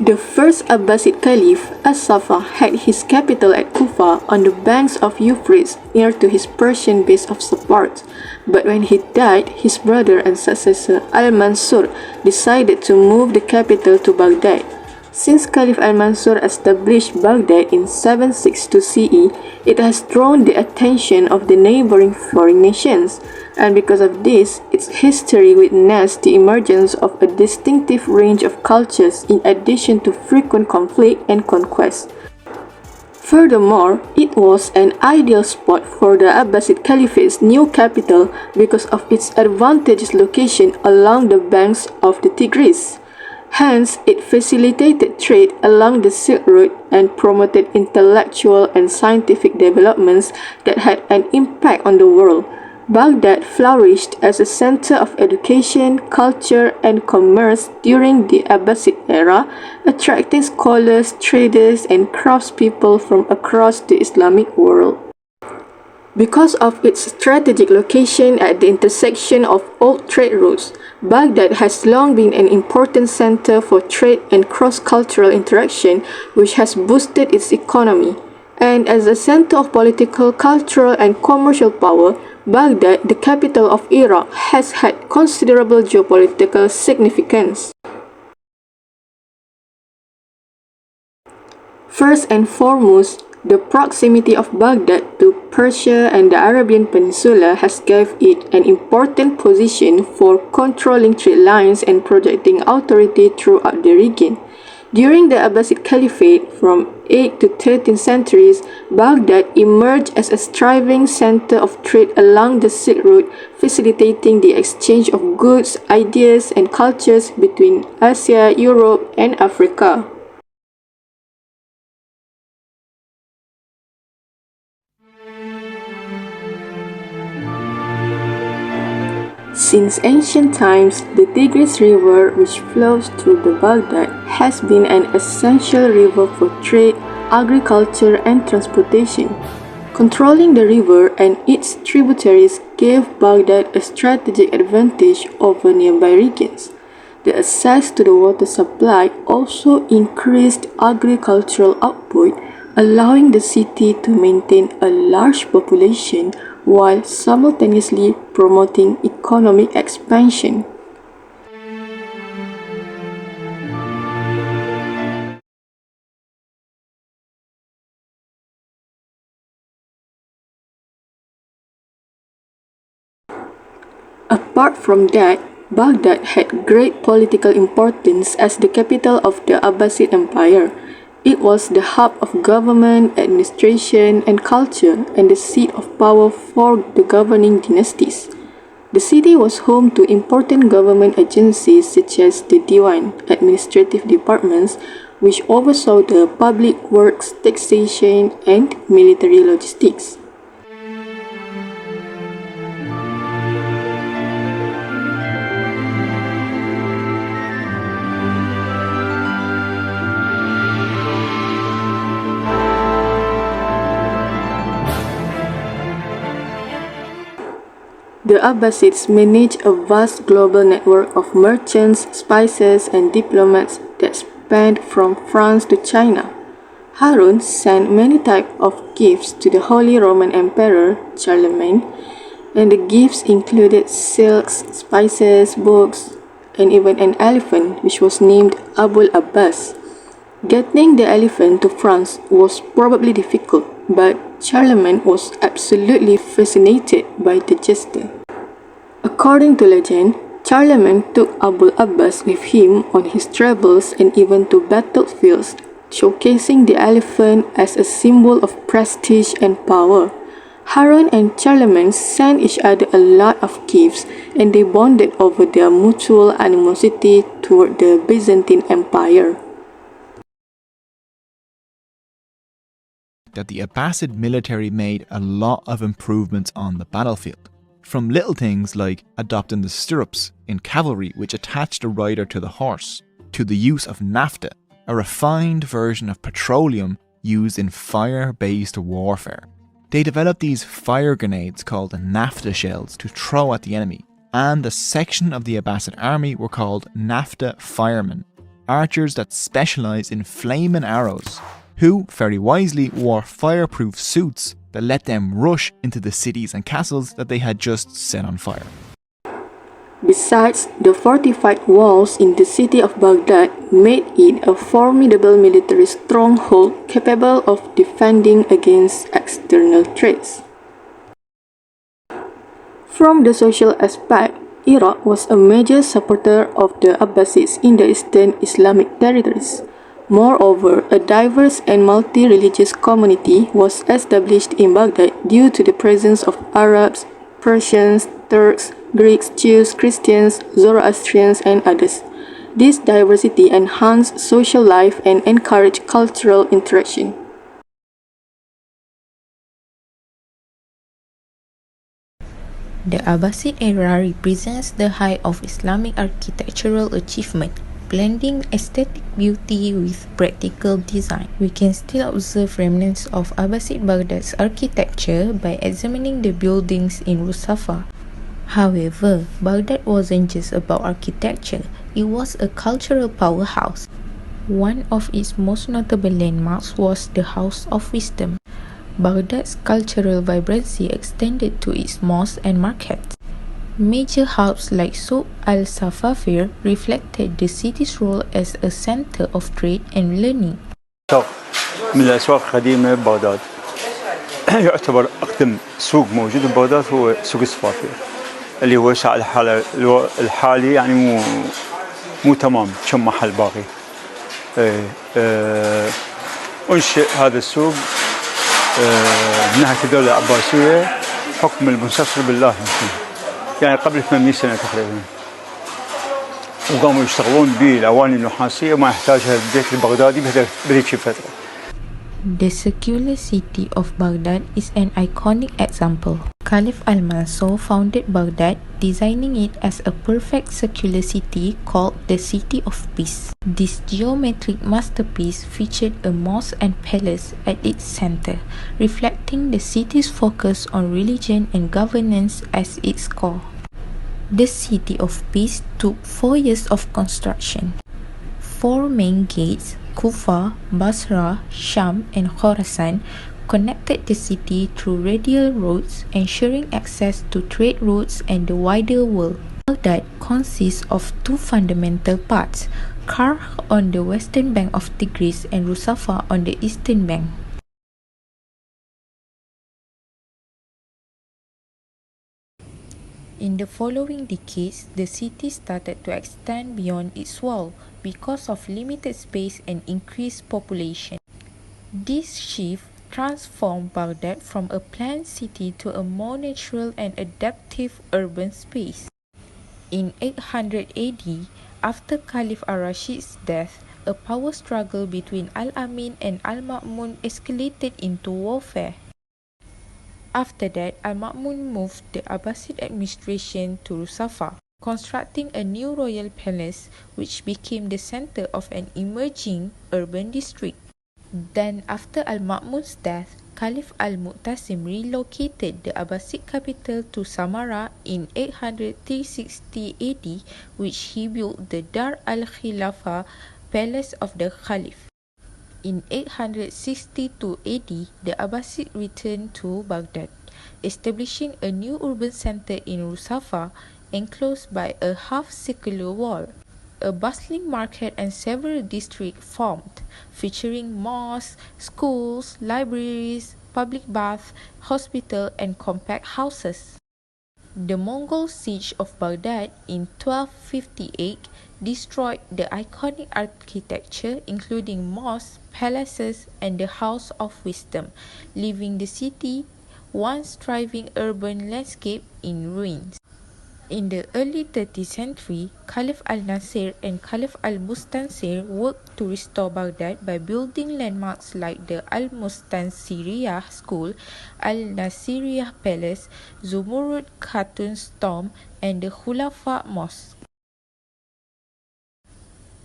The first Abbasid Caliph, As-Saffah, had his capital at Kufa on the banks of Euphrates near to his Persian base of support. But when he died, his brother and successor Al-Mansur decided to move the capital to Baghdad. Since Caliph Al-Mansur established Baghdad in 762 CE, it has drawn the attention of the neighboring foreign nations, and because of this, its history witnessed the emergence of a distinctive range of cultures in addition to frequent conflict and conquest. Furthermore, it was an ideal spot for the Abbasid Caliphate's new capital because of its advantageous location along the banks of the Tigris. Hence, it facilitated trade along the Silk Road and promoted intellectual and scientific developments that had an impact on the world. Baghdad flourished as a center of education, culture, and commerce during the Abbasid era, attracting scholars, traders, and craftspeople from across the Islamic world. Because of its strategic location at the intersection of old trade routes, Baghdad has long been an important center for trade and cross-cultural interaction, which has boosted its economy. And as a center of political, cultural, and commercial power, Baghdad, the capital of Iraq, has had considerable geopolitical significance. First and foremost, the proximity of Baghdad to Persia and the Arabian Peninsula has gave it an important position for controlling trade lines and projecting authority throughout the region. During the Abbasid Caliphate, from 8th to 13th centuries, Baghdad emerged as a thriving center of trade along the Silk Road, facilitating the exchange of goods, ideas, and cultures between Asia, Europe, and Africa. Since ancient times, the Tigris River, which flows through the Baghdad, has been an essential river for trade, agriculture, and transportation. Controlling the river and its tributaries gave Baghdad a strategic advantage over nearby regions. The access to the water supply also increased agricultural output, allowing the city to maintain a large population while simultaneously promoting economic expansion. Apart from that, Baghdad had great political importance as the capital of the Abbasid Empire. It was the hub of government, administration, and culture, and the seat of power for the governing dynasties. The city was home to important government agencies such as the Diwan, administrative departments, which oversaw the public works, taxation, and military logistics. The Abbasids managed a vast global network of merchants, spices, and diplomats that spanned from France to China. Harun sent many types of gifts to the Holy Roman Emperor Charlemagne, and the gifts included silks, spices, books, and even an elephant which was named Abul Abbas. Getting the elephant to France was probably difficult, but Charlemagne was absolutely fascinated by the gesture. According to legend, Charlemagne took Abul Abbas with him on his travels and even to battlefields, showcasing the elephant as a symbol of prestige and power. Harun and Charlemagne sent each other a lot of gifts, and they bonded over their mutual animosity toward the Byzantine Empire. That the Abbasid military made a lot of improvements on the battlefield, from little things like adopting the stirrups in cavalry which attached a rider to the horse, to the use of naphtha, a refined version of petroleum used in fire-based warfare. They developed these fire grenades called naphtha shells to throw at the enemy, and a section of the Abbasid army were called naphtha firemen. archers that specialised in flaming arrows, who, very wisely, wore fireproof suits that let them rush into the cities and castles that they had just set on fire. Besides, the fortified walls in the city of Baghdad made it a formidable military stronghold capable of defending against external threats. From the social aspect, Iraq was a major supporter of the Abbasids in the eastern Islamic territories. Moreover, a diverse and multi-religious community was established in Baghdad due to the presence of Arabs, Persians, Turks, Greeks, Jews, Christians, Zoroastrians, and others. This diversity enhanced social life and encouraged cultural interaction. The Abbasid era represents the height of Islamic architectural achievement, blending aesthetic beauty with practical design. We can still observe remnants of Abbasid Baghdad's architecture by examining the buildings in Rusafa. However, Baghdad wasn't just about architecture, it was a cultural powerhouse. One of its most notable landmarks was the House of Wisdom. Baghdad's cultural vibrancy extended to its mosques and markets. Major hubs like Souq al-Safafir reflected the city's role as a center of trade and learning. من الأسواق القديمة ببغداد يعتبر أقدم سوق موجود ببغداد هو سوق الصفافير اللي هو الحالي يعني مو تمام كم محل باقي. أنشئ هذا السوق بنهاية الدولة العباسية حكم المنتصر بالله يعني قبل 800 سنة تقريبا، وقاموا يشتغلون بالأواني النحاسية وما يحتاجها البيت البغدادي بهذيك الفترة. The secular city of Baghdad is an iconic example. Caliph Al-Mansur founded Baghdad, designing it as a perfect secular city called the City of Peace. This geometric masterpiece featured a mosque and palace at its center, reflecting the city's focus on religion and governance as its core. The City of Peace took 4 years of construction. 4 main gates, Kufa, Basra, Sham, and Khorasan, connected the city through radial roads, ensuring access to trade routes and the wider world. Baghdad consists of 2 fundamental parts, Karh on the western bank of Tigris and Rusafa on the eastern bank. In the following decades, the city started to extend beyond its wall because of limited space and increased population. This shift transformed Baghdad from a planned city to a more natural and adaptive urban space. In 800 AD, after Caliph al-Rashid's death, a power struggle between Al-Amin and Al-Ma'mun escalated into warfare. After that, Al-Ma'mun moved the Abbasid administration to Rusafa, constructing a new royal palace which became the center of an emerging urban district. Then, after Al-Ma'mun's death, Caliph Al-Mu'tasim relocated the Abbasid capital to Samarra in 860 AD, which he built the Dar al-Khilafah palace of the Caliph. In 862 AD, the Abbasid returned to Baghdad, establishing a new urban center in Rusafa, enclosed by a half-circular wall. A bustling market and several districts formed, featuring mosques, schools, libraries, public baths, hospitals, and compact houses. The Mongol siege of Baghdad in 1258 destroyed the iconic architecture, including mosques, palaces, and the House of Wisdom, leaving the city, once thriving urban landscape, in ruins. In the early 13th century, Caliph al-Nasir and Caliph al-Mustansir worked to restore Baghdad by building landmarks like the Al-Mustansiriyah School, Al-Nasiriyah Palace, Zumurrud Khatun's Tomb, and the Khulafa Mosque.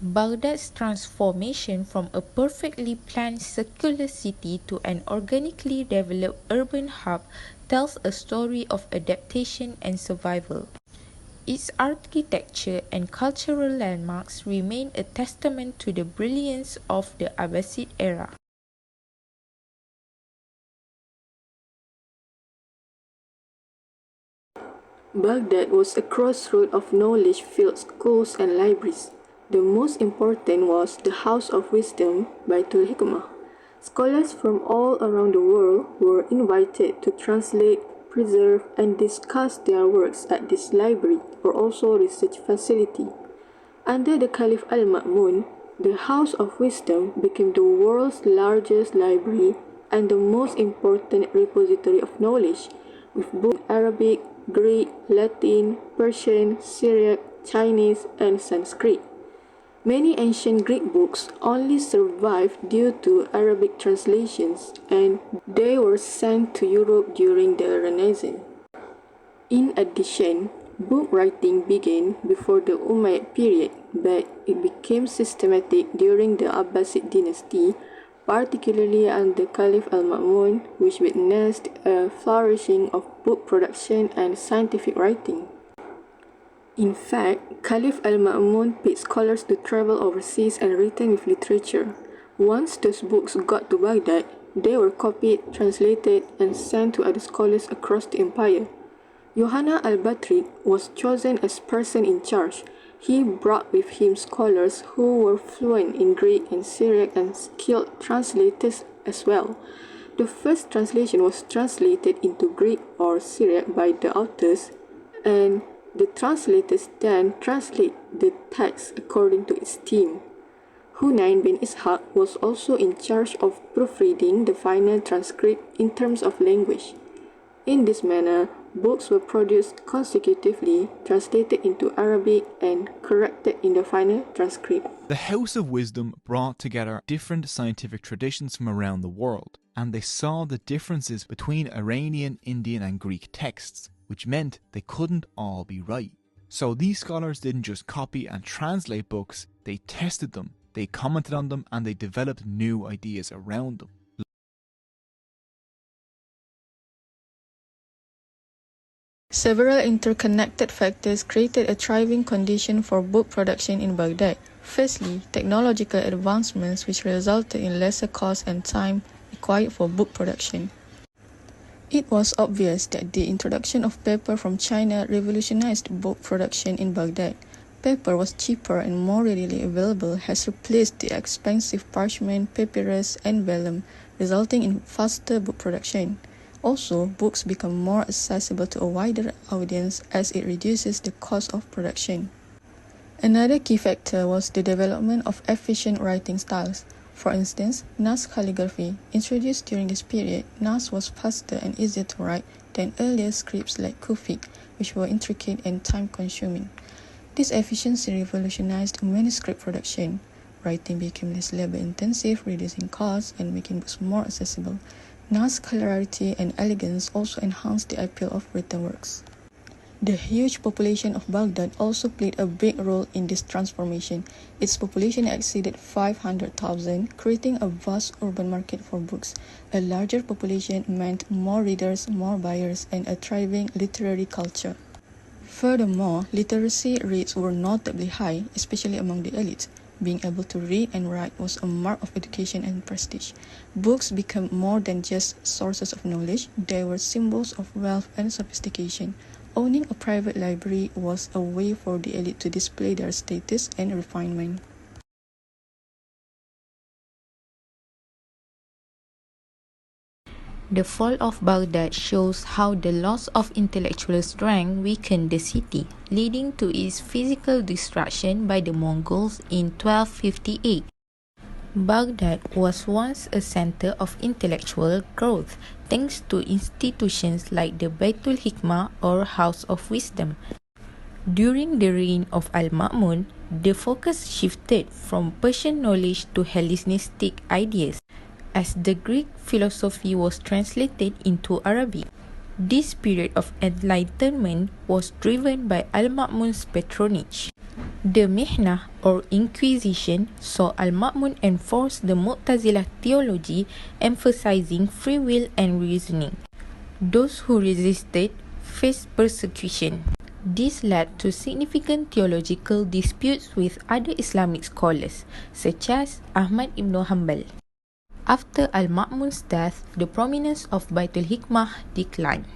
Baghdad's transformation from a perfectly planned secular city to an organically developed urban hub tells a story of adaptation and survival. Its architecture and cultural landmarks remain a testament to the brilliance of the Abbasid era. Baghdad was a crossroad of knowledge-filled schools and libraries. The most important was the House of Wisdom, Baitul Hikmah. Scholars from all around the world were invited to translate, preserve, and discuss their works at this library or also research facility. Under the Caliph Al-Ma'mun, the House of Wisdom became the world's largest library and the most important repository of knowledge, with books in Arabic, Greek, Latin, Persian, Syriac, Chinese, and Sanskrit. Many ancient Greek books only survived due to Arabic translations, and they were sent to Europe during the Renaissance. In addition, book writing began before the Umayyad period, but it became systematic during the Abbasid dynasty, particularly under Caliph Al-Ma'mun, which witnessed a flourishing of book production and scientific writing. In fact, Caliph Al-Ma'mun paid scholars to travel overseas and return with literature. Once those books got to Baghdad, they were copied, translated, and sent to other scholars across the empire. Yohanna al-Batrik was chosen as person in charge. He brought with him scholars who were fluent in Greek and Syriac and skilled translators as well. The first translation was translated into Greek or Syriac by the authors, and the translators then translate the text according to its theme. Hunayn bin Ishaq was also in charge of proofreading the final transcript in terms of language. In this manner, books were produced consecutively, translated into Arabic, and corrected in the final transcript. The House of Wisdom brought together different scientific traditions from around the world, and they saw the differences between Iranian, Indian, and Greek texts, which meant they couldn't all be right. So these scholars didn't just copy and translate books, they tested them, they commented on them, and they developed new ideas around them. Several interconnected factors created a thriving condition for book production in Baghdad. Firstly, technological advancements which resulted in lesser cost and time required for book production. It was obvious that the introduction of paper from China revolutionized book production in Baghdad. Paper was cheaper and more readily available, has replaced the expensive parchment, papyrus, and vellum, resulting in faster book production. Also, books become more accessible to a wider audience as it reduces the cost of production. Another key factor was the development of efficient writing styles. For instance, Nas calligraphy. Introduced during this period, Nas was faster and easier to write than earlier scripts like Kufic, which were intricate and time-consuming. This efficiency revolutionized manuscript production. Writing became less labor-intensive, reducing costs and making books more accessible. Nas' clarity and elegance also enhanced the appeal of written works. The huge population of Baghdad also played a big role in this transformation. Its population exceeded 500,000, creating a vast urban market for books. A larger population meant more readers, more buyers, and a thriving literary culture. Furthermore, literacy rates were notably high, especially among the elite. Being able to read and write was a mark of education and prestige. Books became more than just sources of knowledge, they were symbols of wealth and sophistication. Owning a private library was a way for the elite to display their status and refinement. The fall of Baghdad shows how the loss of intellectual strength weakened the city, leading to its physical destruction by the Mongols in 1258. Baghdad was once a center of intellectual growth, thanks to institutions like the Baitul Hikmah or House of Wisdom. During the reign of Al-Ma'mun, the focus shifted from Persian knowledge to Hellenistic ideas, as the Greek philosophy was translated into Arabic. This period of enlightenment was driven by Al-Ma'mun's patronage. The Mihnah or Inquisition saw Al-Ma'mun enforce the Mu'tazilah theology, emphasizing free will and reasoning. Those who resisted faced persecution. This led to significant theological disputes with other Islamic scholars, such as Ahmad ibn Hanbal. After Al-Ma'mun's death, the prominence of Baitul Hikmah declined.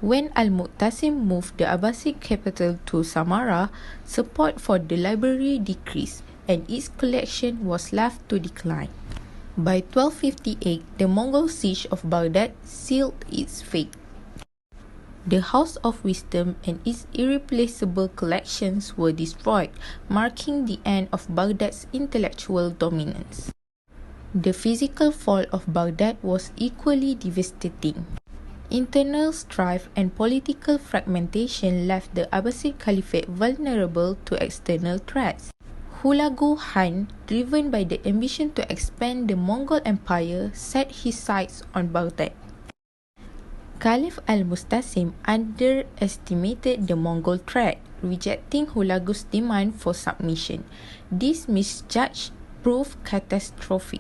When Al-Mu'tasim moved the Abbasid capital to Samarra, support for the library decreased and its collection was left to decline. By 1258, the Mongol siege of Baghdad sealed its fate. The House of Wisdom and its irreplaceable collections were destroyed, marking the end of Baghdad's intellectual dominance. The physical fall of Baghdad was equally devastating. Internal strife and political fragmentation left the Abbasid Caliphate vulnerable to external threats. Hulagu Khan, driven by the ambition to expand the Mongol Empire, set his sights on Baghdad. Caliph al-Mustasim underestimated the Mongol threat, rejecting Hulagu's demand for submission. This misjudgment proved catastrophic.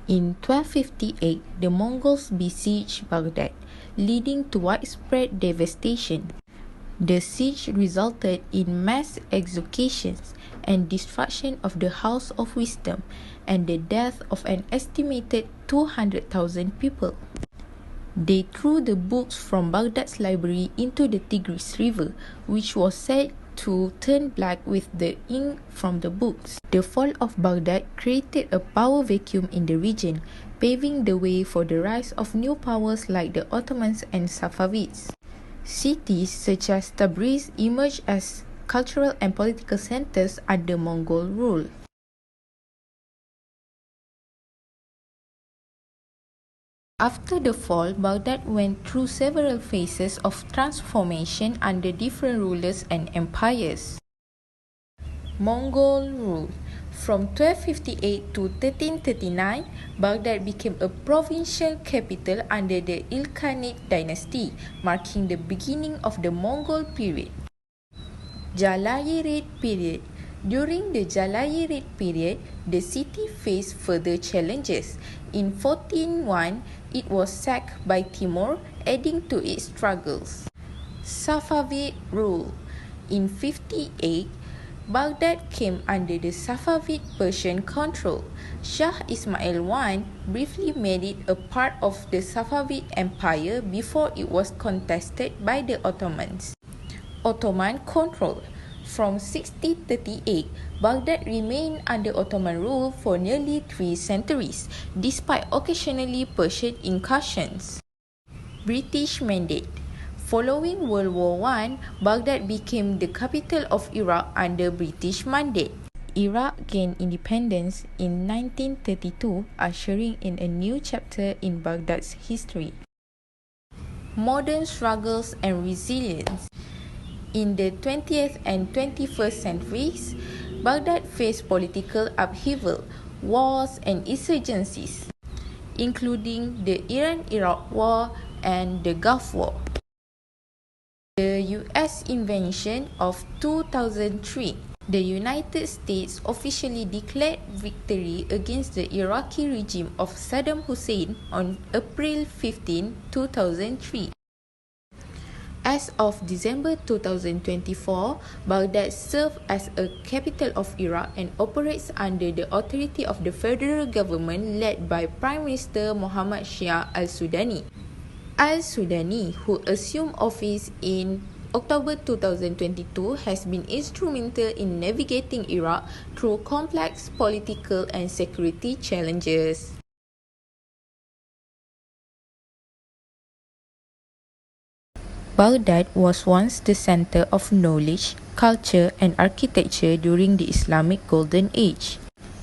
In 1258, the Mongols besieged Baghdad, leading to widespread devastation. The siege resulted in mass executions and destruction of the House of Wisdom and the death of an estimated 200,000 people. They threw the books from Baghdad's library into the Tigris River, which was said to turn black with the ink from the books. The fall of Baghdad created a power vacuum in the region, paving the way for the rise of new powers like the Ottomans and Safavids. Cities such as Tabriz emerged as cultural and political centers under Mongol rule. After the fall, Baghdad went through several phases of transformation under different rulers and empires. Mongol rule. From 1258 to 1339, Baghdad became a provincial capital under the Ilkhanate dynasty, marking the beginning of the Mongol period. Jalayirate period. During the Jalayirate period, the city faced further challenges. In 1401, it was sacked by Timur, adding to its struggles. Safavid rule. In 58, Baghdad came under the Safavid Persian control. Shah Ismail I briefly made it a part of the Safavid Empire before it was contested by the Ottomans. Ottoman control. From 1638, Baghdad remained under Ottoman rule for nearly 3 centuries, despite occasionally Persian incursions. British Mandate. Following World War I, Baghdad became the capital of Iraq under British Mandate. Iraq gained independence in 1932, ushering in a new chapter in Baghdad's history. Modern struggles and resilience. In the 20th and 21st centuries, Baghdad faced political upheaval, wars and insurgencies, including the Iran-Iraq War and the Gulf War. The US invasion of 2003. The United States officially declared victory against the Iraqi regime of Saddam Hussein on April 15, 2003. As of December 2024, Baghdad serves as a capital of Iraq and operates under the authority of the federal government led by Prime Minister Mohammad Shia al-Sudani. Al-Sudani, who assumed office in October 2022, has been instrumental in navigating Iraq through complex political and security challenges. Baghdad was once the center of knowledge, culture, and architecture during the Islamic Golden Age,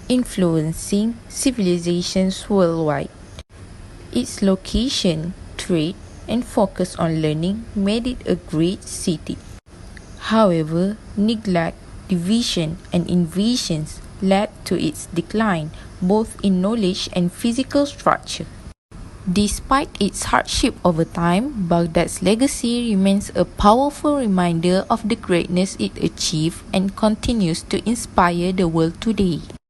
influencing civilizations worldwide. Its location, trade, and focus on learning made it a great city. However, neglect, division, and invasions led to its decline, both in knowledge and physical structure. Despite its hardship over time, Baghdad's legacy remains a powerful reminder of the greatness it achieved and continues to inspire the world today.